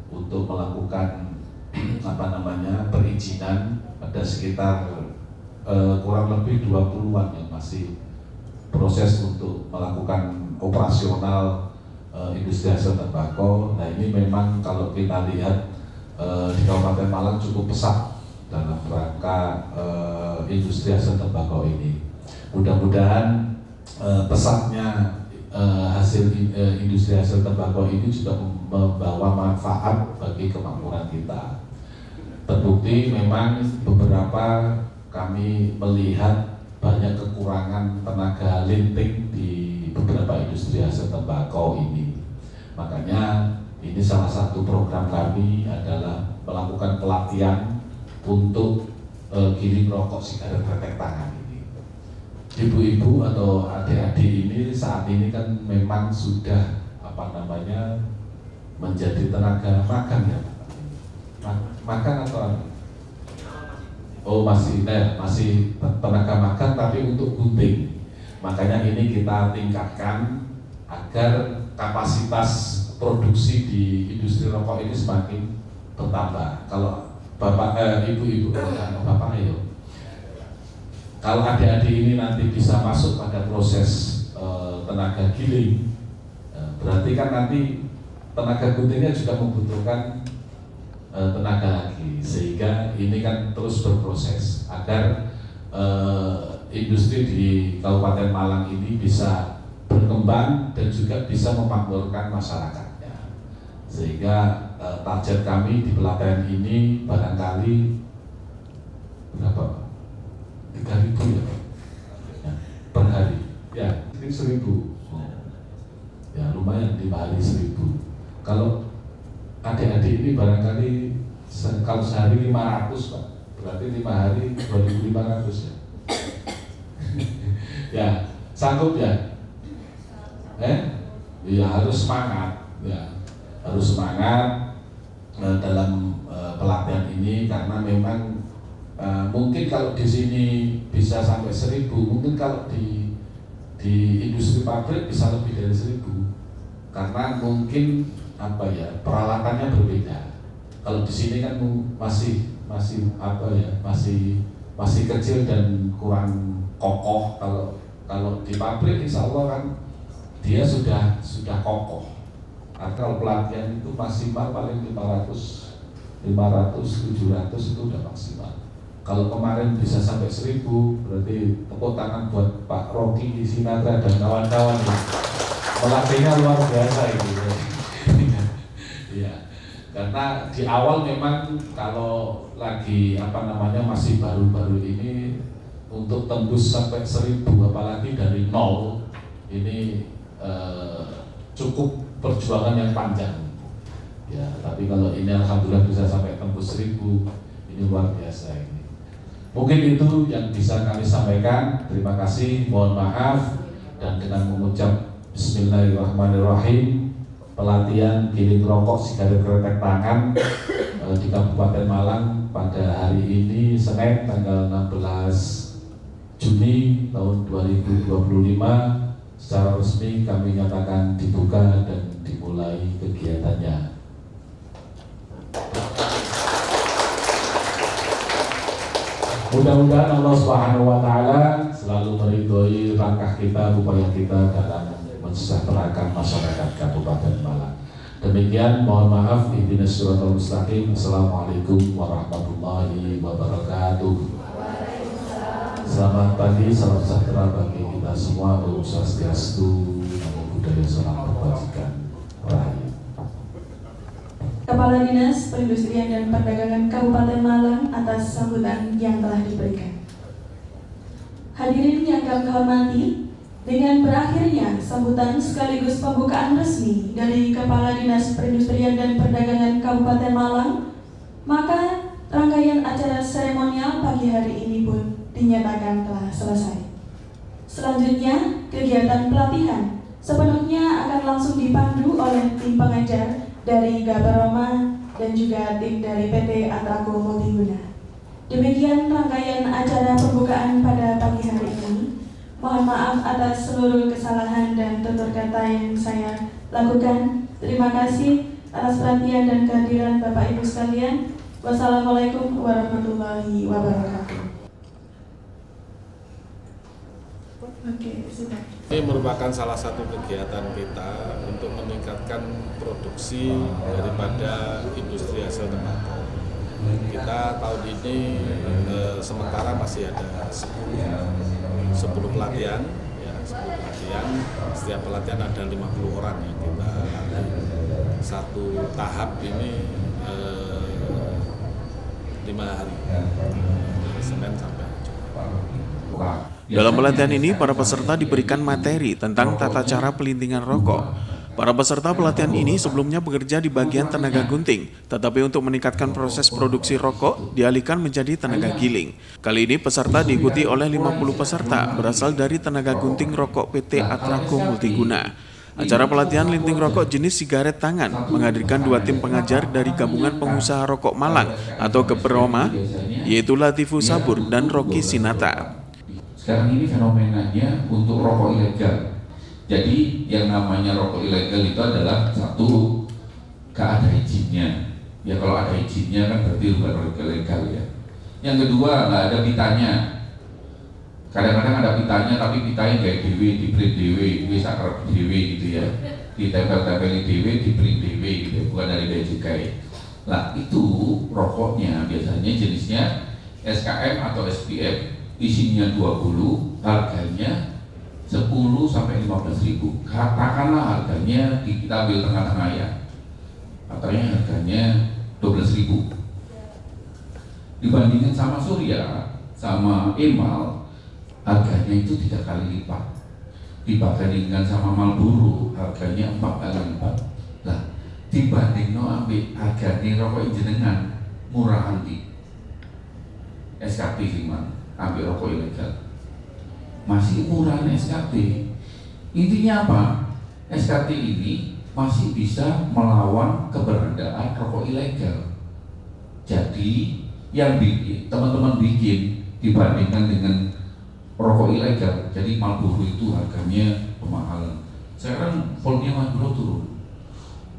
untuk melakukan perizinan. Ada sekitar kurang lebih 20-an yang masih proses untuk melakukan operasional industri hasil tembakau. Nah, ini memang kalau kita lihat di Kabupaten Malang cukup pesat dalam rangka industri hasil tembakau ini. Mudah-mudahan pesatnya hasil industri hasil tembakau ini juga membawa manfaat bagi kemakmuran kita. Terbukti memang beberapa kami melihat banyak kekurangan tenaga linting di beberapa industri hasil tembakau ini. Makanya ini salah satu program kami adalah melakukan pelatihan untuk giling rokok sigaret kretek tangan ini. Ibu-ibu atau adik-adik ini saat ini kan memang sudah menjadi tenaga magang ya. Magang atau apa? Oh masih tenaga magang tapi untuk gunting. Makanya ini kita tingkatkan agar kapasitas produksi di industri rokok ini semakin bertambah. Kalau ibu-ibu, bapak ayo. Kalau adik-adik ini nanti bisa masuk pada proses tenaga giling, berarti kan nanti tenaga guntingnya juga membutuhkan tenaga lagi, sehingga ini kan terus berproses agar industri di Kabupaten Malang ini bisa berkembang dan juga bisa memakmurkan masyarakatnya. Sehingga target kami di pelatihan ini barangkali berapa? 3.000 ya per hari. Ya, ini 1.000. Ya lumayan 5 hari 1.000. Kalau adik-adik ini barangkali kalau sehari 500 Pak, berarti 5 hari 2.500 ya. Ya, sanggup ya? Ya harus semangat ya. Harus semangat dalam pelatihan ini karena memang mungkin kalau di sini bisa sampai 1.000, mungkin kalau di industri pabrik bisa lebih dari 1.000 karena mungkin peralatannya berbeda. Kalau di sini kan masih kecil dan kurang kokoh. Kalau di pabrik insya Allah kan dia sudah kokoh. Kalau pelatihan itu maksimal paling 500, 700 itu udah maksimal. Kalau kemarin bisa sampai 1.000, berarti tepuk tangan buat Pak Rocky Sinatra dan kawan-kawan. Pelatihnya luar biasa ini. Ya, karena di awal memang kalau lagi masih baru-baru ini untuk tembus sampai 1.000, apalagi dari nol, ini cukup perjuangan yang panjang. Ya, tapi kalau ini alhamdulillah bisa sampai tembus 1.000, ini luar biasa ini. Mungkin itu yang bisa kami sampaikan. Terima kasih, mohon maaf, dan dengan mengucap Bismillahirrahmanirrahim, pelatihan giling rokok sigaret kretek tangan di Kabupaten Malang pada hari ini Senin tanggal 16 Juni tahun 2025 secara resmi kami nyatakan dibuka dan dimulai kegiatannya. Mudah-mudahan Allah Subhanahu wa Ta'ala selalu meridhoi langkah kita, upaya kita dalam mensejahterakan masyarakat Kabupaten Malang. Demikian, mohon maaf, ihdinas siratal mustaqim. Assalamualaikum warahmatullahi wabarakatuh. Selamat pagi, salam sejahtera bagi kita semua. Om Swastiastu, Namo Buddhaya, salam kebajikan. Rahayu. Kepala Dinas Perindustrian dan Perdagangan Kabupaten Malang atas sambutan yang telah diberikan. Hadirin yang kami hormati, dengan berakhirnya sambutan sekaligus pembukaan resmi dari Kepala Dinas Perindustrian dan Perdagangan Kabupaten Malang, maka rangkaian acara seremonial pagi hari ini pun dinyatakan telah selesai. Selanjutnya, kegiatan pelatihan sepenuhnya akan langsung dipandu oleh tim pengajar dari Gabaroma dan juga tim dari PT Atraco Multiguna. Demikian rangkaian acara pembukaan pada pagi hari ini. Mohon maaf atas seluruh kesalahan dan tutur kata yang saya lakukan. Terima kasih atas perhatian dan kehadiran Bapak Ibu sekalian. Wassalamualaikum warahmatullahi wabarakatuh. Oke, sudah. Ini merupakan salah satu kegiatan kita untuk meningkatkan produksi daripada industri hasil tembakau. Kita tahun ini sementara masih ada 10 pelatihan, ya, 10 pelatihan. Setiap pelatihan ada 50 orang yang kita latih. Satu tahap ini 5 hari, Senin sampai Jumat. Dalam pelatihan ini, para peserta diberikan materi tentang tata cara pelintingan rokok. Para peserta pelatihan ini sebelumnya bekerja di bagian tenaga gunting, tetapi untuk meningkatkan proses produksi rokok, dialihkan menjadi tenaga giling. Kali ini peserta diikuti oleh 50 peserta berasal dari tenaga gunting rokok PT Atraco Multiguna. Acara pelatihan linting rokok jenis sigaret tangan menghadirkan 2 tim pengajar dari Gabungan Pengusaha Rokok Malang atau Gabaroma, yaitu Latifu Sabur dan Rocky Sinata. Sekarang ini fenomenanya untuk rokok ilegal. Jadi yang namanya rokok ilegal itu adalah satu, gak ada izinnya. Ya kalau ada izinnya kan berarti bukan rokok ilegal ya. Yang kedua, gak ada pitanya. Kadang-kadang ada pitanya tapi pitanya kayak dewe, di print dewe, bisa kerap dewe gitu ya. Ditempel-tempeli dewe, di print dewe gitu, bukan dari bea cukai. Nah itu rokoknya biasanya jenisnya SKM atau SPF. Isinya 20, harganya 10 sampai 15.000. Katakanlah harganya kita ambil tengah-tengah ya. Katanya harganya 12.000. Dibandingkan sama Surya, sama Emal, harganya itu 3 kali lipat. Dibandingkan sama Marlboro, harganya 4 kali lipat. Nah, dibanding ambil harganya rokok jenengan murah nanti. SKP gimana? Ambil rokok ilegal masih murah SKT. Intinya apa? SKT ini masih bisa melawan keberadaan rokok ilegal. Jadi yang bikin teman-teman bikin dibandingkan dengan rokok ilegal. Jadi Marlboro itu harganya pemahalan. Sekarang volume Marlboro turun.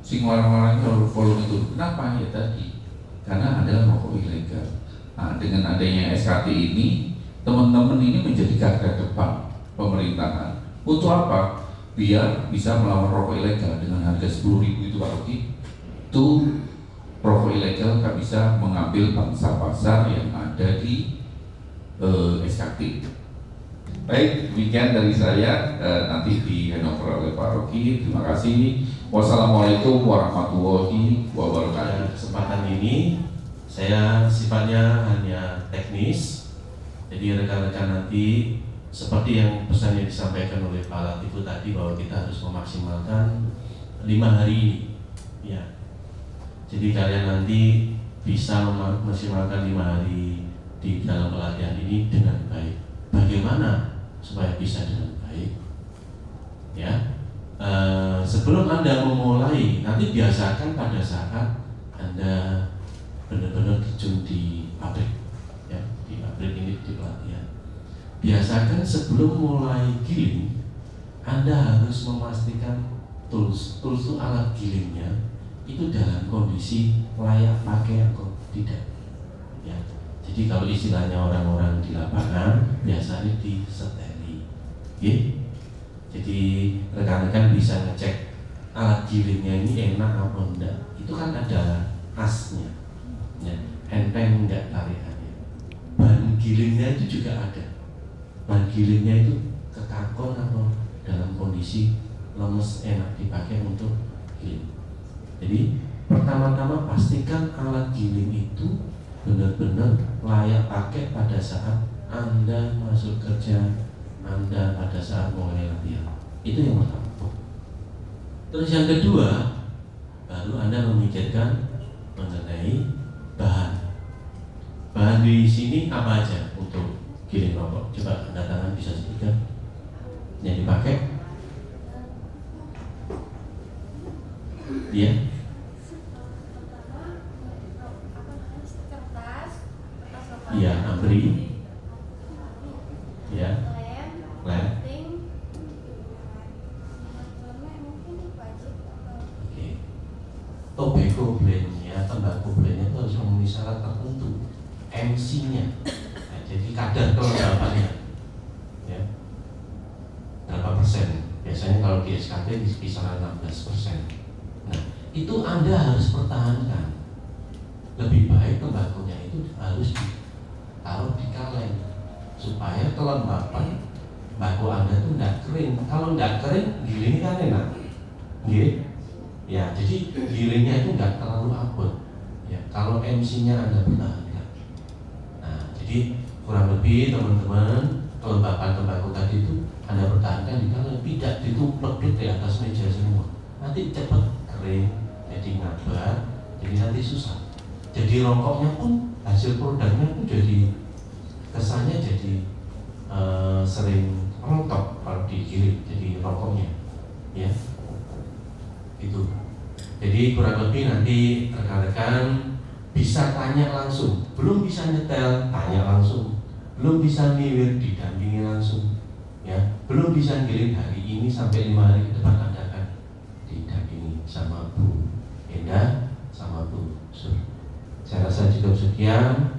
Sing larang-larang kalau volume turun. Kenapa? Ya tadi karena ada rokok ilegal. Nah, dengan adanya SKT ini, teman-teman ini menjadi garda depan pemerintahan. Untuk apa? Biar bisa melawan rokok ilegal dengan harga 10.000 itu Pak Rocky. Itu rokok ilegal nggak bisa mengambil pangsa pasar yang ada di SKT. Baik, demikian dari saya, nanti di handover oleh Pak Rocky. Terima kasih. Wassalamualaikum warahmatullahi wabarakatuh. Kesempatan ini saya sifatnya hanya teknis, jadi rekan-rekan nanti seperti yang pesan yang disampaikan oleh Pak Latifu tadi bahwa kita harus memaksimalkan 5 hari ini, ya. Jadi kalian nanti bisa memaksimalkan 5 hari di dalam pelatihan ini dengan baik. Bagaimana supaya bisa dengan baik? Ya, sebelum Anda memulai, nanti biasakan pada saat Anda benar-benar terjun di pabrik, ya, di pabrik ini di pelatihan. Biasakan sebelum mulai giling, Anda harus memastikan tools itu alat gilingnya itu dalam kondisi layak pakai atau tidak. Ya. Jadi kalau istilahnya orang-orang di lapangan biasanya diseteli. Ya. Jadi rekan-rekan bisa ngecek alat gilingnya ini enak apa enggak. Itu kan ada asnya, ya, enteng enggak tarikannya. Bahan gilingnya itu juga ada. Bahan gilingnya itu kekakon atau dalam kondisi lemes enak dipakai untuk giling. Jadi pertama-tama pastikan alat giling itu benar-benar layak pakai pada saat Anda masuk kerja, Anda pada saat mulai latihan. Itu yang pertama. Terus yang kedua, baru Anda memikirkan mengenai bahan. Bahan di sini apa aja untuk giling rokok? Coba Anda tangan bisa sebutkan yang dipakai. Iya. Iya, ampri. Iya. Lem. Oke. Tobacco blend-nya, tembakau blend-nya itu harus memenuhi syarat tertentu. MC-nya. Nah, jadi kadar kelembapannya. Ya. Berapa persen? Biasanya kalau di SKT di kisaran 16%. Nah, itu Anda harus pertahankan. Lebih baik tembakunya itu harus ditaruh di kaleng supaya kelembapan tembakau Anda itu tidak kering. Kalau tidak kering, giling kan enak. Gitu. Ya, jadi gilingnya itu tidak terlalu abot. Ya, kalau MC-nya Anda pertahankan. Nah, jadi kurang lebih teman-teman kelembapan tembakau tadi itu Anda pertahankan di kaleng, tidak ditumpuk di atas meja semua. Nanti cepat kering, jadi ngabar, jadi nanti susah. Jadi rokoknya pun, hasil produknya pun jadi kesannya jadi sering rontok kalau digiling, jadi rokoknya, ya. Itu. Jadi kurang lebih nanti rekan-rekan bisa tanya langsung, belum bisa nyetel, tanya langsung, belum bisa niwir, didampingi langsung, ya. Belum bisa giling hari ini sampai 5 hari ke depan Anda akan didampingi sama Bu Endah sama Bu Sur. Saya rasa cukup sekian.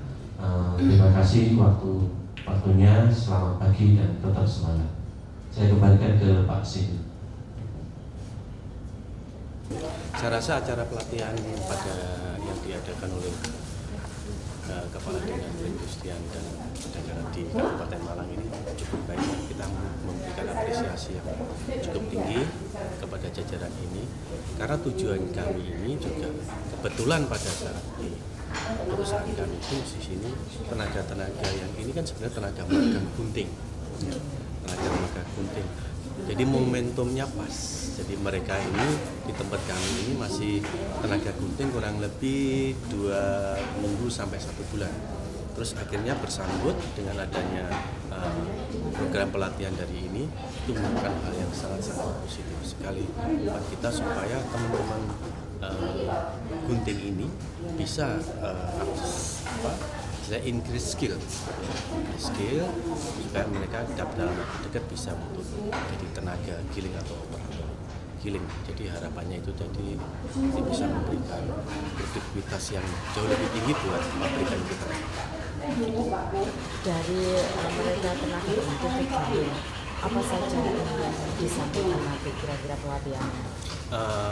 Terima kasih waktunya. Selamat pagi dan tetap semangat. Saya kembalikan ke Pak Sin. Saya rasa acara pelatihan pada yang diadakan oleh Kepala Dinas Perindustrian dan Perdagangan di Kabupaten Malang ini cukup baik. Kita memberikan apresiasi yang cukup tinggi kepada jajaran ini karena tujuan kami ini juga kebetulan pada saat di perusahaan kami itu di sini tenaga-tenaga yang ini kan sebenarnya tenaga magang gunting, ya, tenaga magang gunting. Jadi momentumnya pas. Jadi mereka ini di tempat kami ini masih tenaga gunting kurang lebih 2 minggu sampai 1 bulan. Terus akhirnya bersambut dengan adanya program pelatihan dari ini, itu merupakan hal yang sangat-sangat positif sekali buat kita supaya teman-teman gunting ini bisa increase skill supaya mereka dalam waktu dekat bisa untuk jadi tenaga giling atau operator giling. Jadi harapannya itu jadi bisa memberikan produktivitas yang jauh lebih tinggi buat pabrikan kita. Dari mereka tenaga gunting giling Apa saja yang disampaikan nanti kira-kira pelatihan?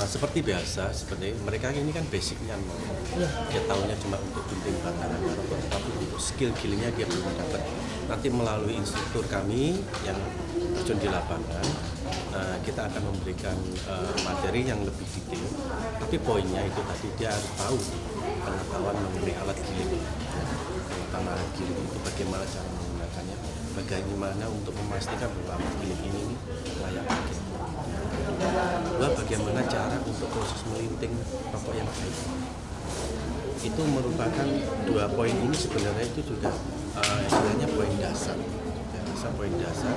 Seperti biasa, seperti mereka ini kan basicnya dia tahunya cuma untuk gunting batangan rokok, tapi untuk skill gilingnya dia belum dapat. Nanti melalui instruktur kami yang terjun di lapangan, kita akan memberikan materi yang lebih detail. Tapi poinnya itu tadi dia harus tahu pengetahuan mengenai alat giling, terutama alat giling itu bagaimana cara menggunakannya, bagaimana untuk memastikan bahwa alat giling ini layak pakai. Kedua, bagaimana cara untuk proses melinting rokok yang baik. Itu merupakan 2 poin ini sebenarnya itu juga istilahnya poin dasar. Poin dasar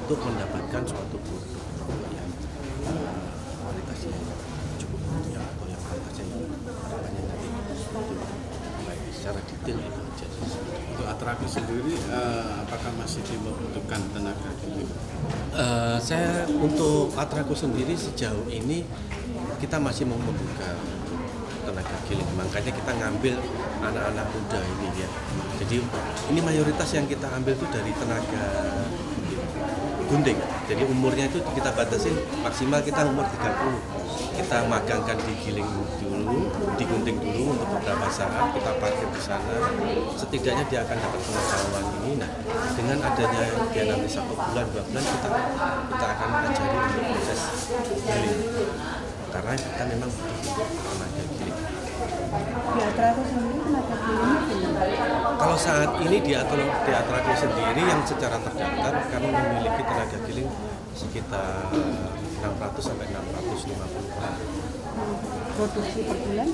untuk mendapatkan suatu produk rokok yang kualitasnya cukup tinggi atau yang kualitasnya harapannya nanti itu baik secara detail itu aja. Untuk Atrako sendiri, apakah masih membutuhkan tenaga giling? Saya untuk Atrako sendiri sejauh ini kita masih mau membuka tenaga giling, makanya kita ngambil anak-anak muda ini ya. Jadi ini mayoritas yang kita ambil itu dari tenaga gunting. Jadi umurnya itu kita batasin maksimal kita umur 30. Kita magangkan di giling dulu, digunting dulu untuk beberapa saat, kita parkir di sana. Setidaknya dia akan dapat pengetahuan ini. Nah, dengan adanya dia nanti 1 bulan, 2 bulan kita akan ajari untuk proses giling. Karena kita memang butuh tenaga giling. Di Atrako sendiri tenaga giling? Kalau saat ini di Atrako sendiri yang secara terdaftar kami memiliki tenaga giling sekitar 600 sampai 650 orang. Produksi per bulan?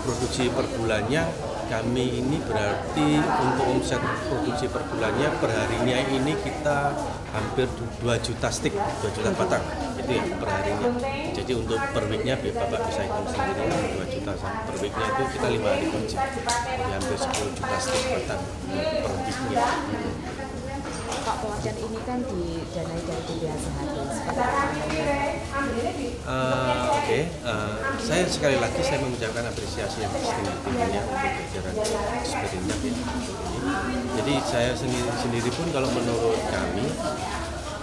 Produksi per bulannya kami ini berarti untuk omset produksi per bulannya per harinya ini kita hampir 2 juta stick, 2 juta batang itu ya per harinya. Jadi untuk per weeknya Bapak bisa hitung sendiri 2 juta per weeknya itu kita 5 hari kunci. Jadi hampir 10 juta stick batang per weeknya. Pak, pelatihan ini kan didanai dari BPHJHT. Saya sekali lagi saya mengucapkan apresiasi yang tinggi-tingginya untuk jajaran Disperindak ya untuk ini. Jadi saya sendiri pun kalau menurut kami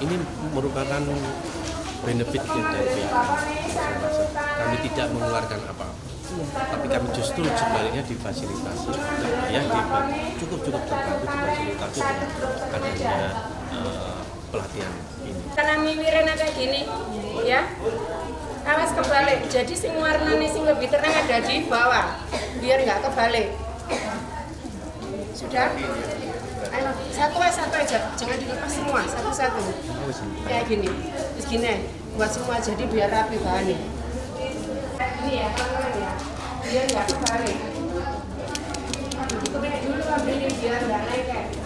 ini merupakan benefit dari pihak kami tidak mengeluarkan apa-apa. Tapi kami justru sebaliknya difasilitasi, ya cukup terbantu difasilitasi dengan adanya pelatihan ini. Karena miwiran kayak gini, ya, awas kebalik. Jadi sing warnanya sing lebih terang ada di bawah, biar nggak kebalik. Sudah? Ayo, satu aja, jangan dilepas semua, satu-satu. Kayak gini, terus gini, buat semua jadi biar rapi bahannya. Ini ya, tangan ya, biar nggak kebalik. Dikebalik dulu ambilin biar nggak lengket.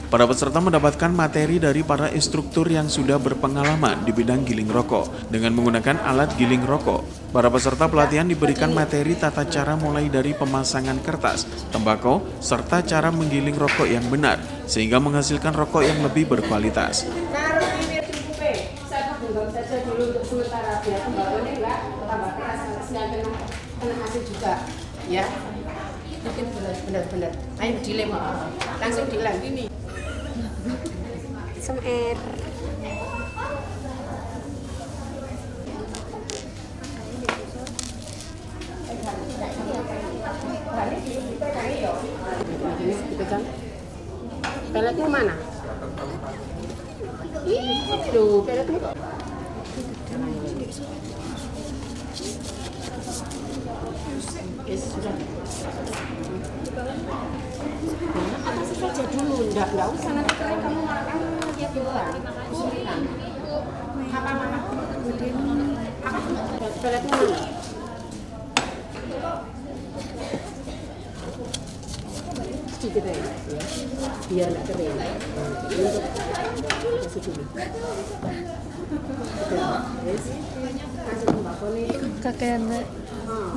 Para peserta mendapatkan materi dari para instruktur yang sudah berpengalaman di bidang giling rokok. Dengan menggunakan alat giling rokok, para peserta pelatihan diberikan materi tata cara mulai dari pemasangan kertas, tembakau, serta cara menggiling rokok yang benar, sehingga menghasilkan rokok yang lebih berkualitas. Taruh bibir cukup, saya genggam saja dulu untuk sementara biar tembakonya enggak tambah keras, nggak kena hasil juga, ya. Bikin benar. Ayo dilem, langsung dilem ini. Semer. Peletnya mana? Itu peletnya. Sudah. Atasi saja dulu, enggak usah nanti kalian kamu makan dia keluar. Apa mama? Peletnya mana? Sedikit aja, ya. Biar nggak kering. Untuk kasih dulu. Kasih tembakau nih. Kakek Mbak.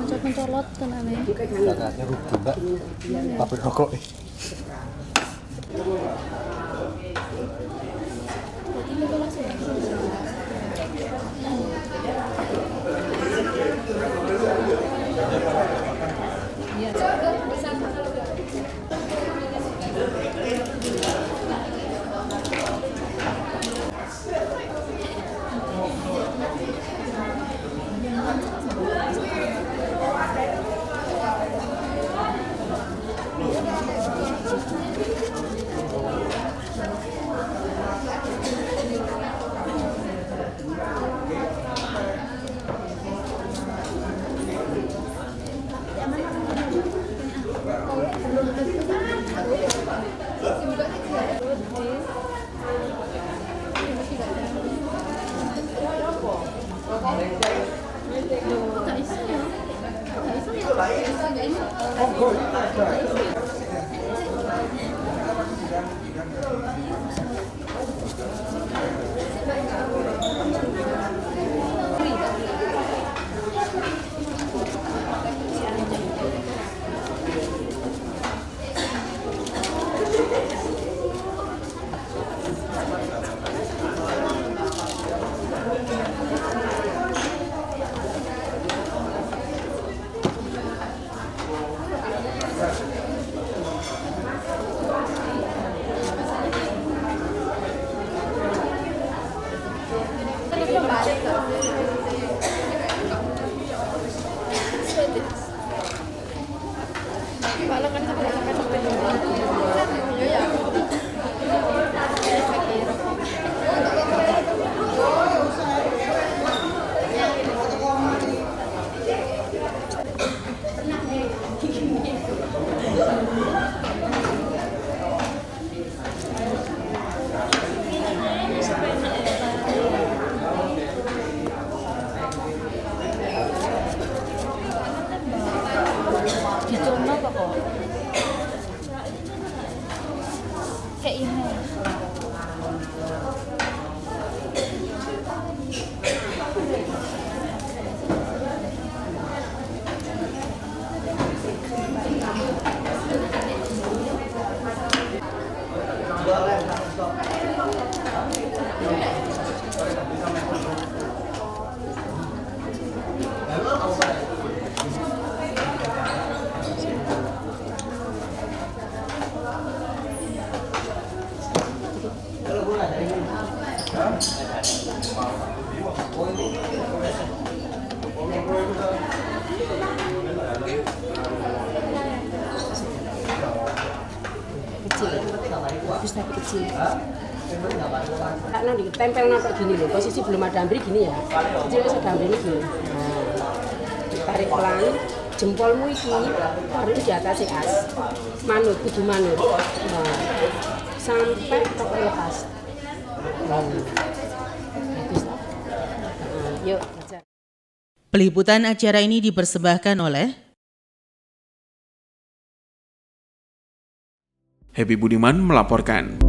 Mencolot tenane. Kakaknya rugi Mbak. Pabrik rokok. Bagus tapi kecil. Karena ditempel kayak gini loh, posisi belum ada ambri gini ya. Kecil wis ada ambri gini. Nah, tarik pelan, jempolmu iki baru di atas as. Manut, kudu manut. Nah, sampai tok lepas. Bagus. Nah, yuk belajar. Peliputan acara ini dipersembahkan oleh Happy Budiman melaporkan.